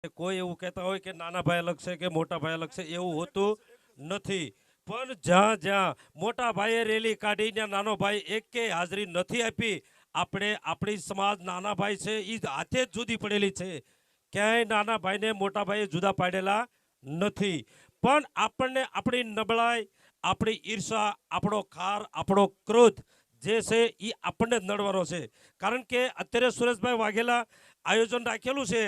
કોઈ એવું કહેતા હોય કે નાના ભાઈ અલગ છે કે મોટા ભાઈ અલગ છે, એવું હોતું નથી। પણ જ્યાં જ્યાં મોટા ભાઈએ રેલી કાઢીને નાનો ભાઈ એકે હાજરી નથી આપી, આપણે આપણી સમાજ નાના ભાઈ છે એ હાથે જ જુદી પડેલી છે। ક્યાંય નાના ભાઈને મોટા ભાઈએ જુદા પાડેલા નથી। પણ આપણને આપણી નબળાઈ, આપણી ઈર્ષા, આપણો ખાર, આપણો ક્રોધ જે છે એ આપણને જ નડવાનો છે। કારણ કે અત્યારે સુરેશભાઈ વાઘેલા આયોજન રાખેલું છે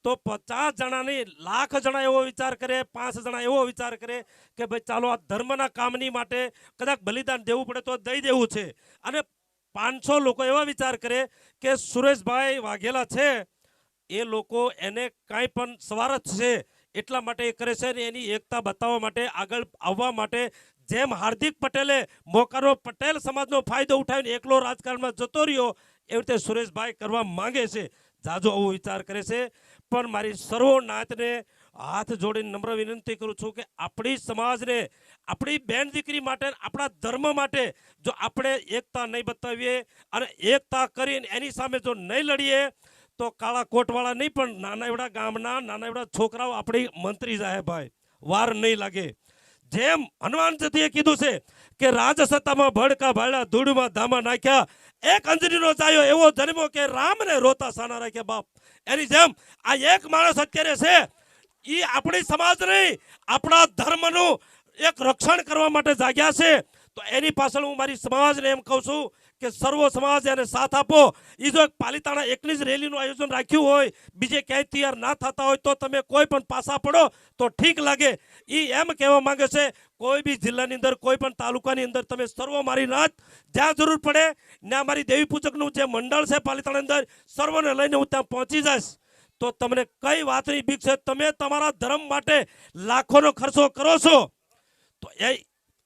તો 50 જણાની લાખ જણા એવો વિચાર કરે, 5 જણા એવો વિચાર કરે કે ભાઈ ચાલો આ ધર્મના કામની માટે કદાચ બલિદાન દેવું પડે તો દઈ દેવું છે। અને 500 લોકો એવા વિચાર કરે કે સુરેશભાઈ વાઘેલા છે એ લોકો એને કાંઈ પણ સ્વાર્થ છે એટલા માટે એ કરે છે, ને એની એકતા બતાવવા માટે, આગળ આવવા માટે, જેમ હાર્દિક પટેલે મોકાનો પટેલ સમાજનો ફાયદો ઉઠાવીને એકલો રાજકારણમાં જતો રહ્યો એવી રીતે સુરેશભાઈ કરવા માંગે છે। જાજો આવો વિચાર કરે છે। પણ મારી સર્વનાથને હાથ જોડીને નમ્ર વિનંતી કરું છું કે આપણી સમાજને, આપણી બેન દીકરી માટે, આપણા ધર્મ માટે જો આપણે એકતા નહીં બતાવીએ અને એકતા કરીને એની સામે જો નહીં લડીએ તો કાળા કોટવાળા નહીં પણ નાના એવડા ગામના નાના એવડા છોકરાઓ આપણી મંત્રી જાય ભાઈ, વાર નહીં લાગે। જેમ હનુમાન જતીએ કીધું છે કે રાજસત્તામાં ભડકા ભાળ્યા, ધૂળમાં ધામા નાખ્યા, એક અંજનીનો ચાયો એવો જન્મો કે રામને રોતા સાના રાખ્યા બાપ। એની જેમ આ એક માણસ અત્યારે છે એ આપણી સમાજ નહીં, આપણા ધર્મનું એક રક્ષણ કરવા માટે જાગ્યા છે। તો એની પાછળ હું મારી સમાજને એમ કહું છું કે સર્વ સમાજ એને સાથ આપો। એ જો પાલિતાણા એકલી જ રેલીનું આયોજન રાખ્યું હોય, બીજે ક્યાંય તૈયાર ના થતા હોય તો તમે કોઈ પણ પાસા પડો તો ઠીક લાગે। એ એમ કહેવા માંગે છે કોઈ બી જિલ્લાની અંદર, કોઈ પણ તાલુકાની અંદર તમે સર્વ મારી નાથ, જ્યાં જરૂર પડે ત્યાં મારી દેવી પૂજકનું જે મંડળ છે પાલિતાણા અંદર, સર્વને લઈને હું ત્યાં પહોંચી જઈશ। તો તમને કઈ વાતની બીક છે? તમે તમારા ધર્મ માટે લાખોનો ખર્ચો કરો છો તો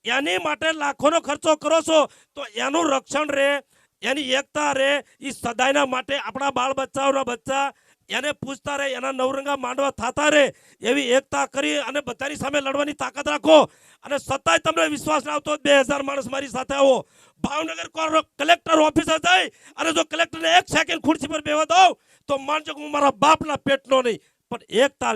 એની માટે લાખોનો ખર્ચો કરો છો તો એનું રક્ષણ રહે, એની એકતા રહે, એ સદાયના માટે આપણા બાળ બચ્ચાઓના બચ્ચા એને પૂછતા રહે, એના નવરંગા માંડવા થતા રહે એવી એકતા કરી અને બધાની સામે લડવાની તાકાત રાખો। અને સતાય તમને વિશ્વાસ ના આવતો 2000 માણસ મારી સાથે આવો, ભાવનગર કલેક્ટર ઓફિસે જઈ અને જો કલેક્ટરને 1 સેકન્ડ ખુરશી પર બેવા દઉં તો માનજો હું મારા બાપના પેટનો નહીં પણ એકતા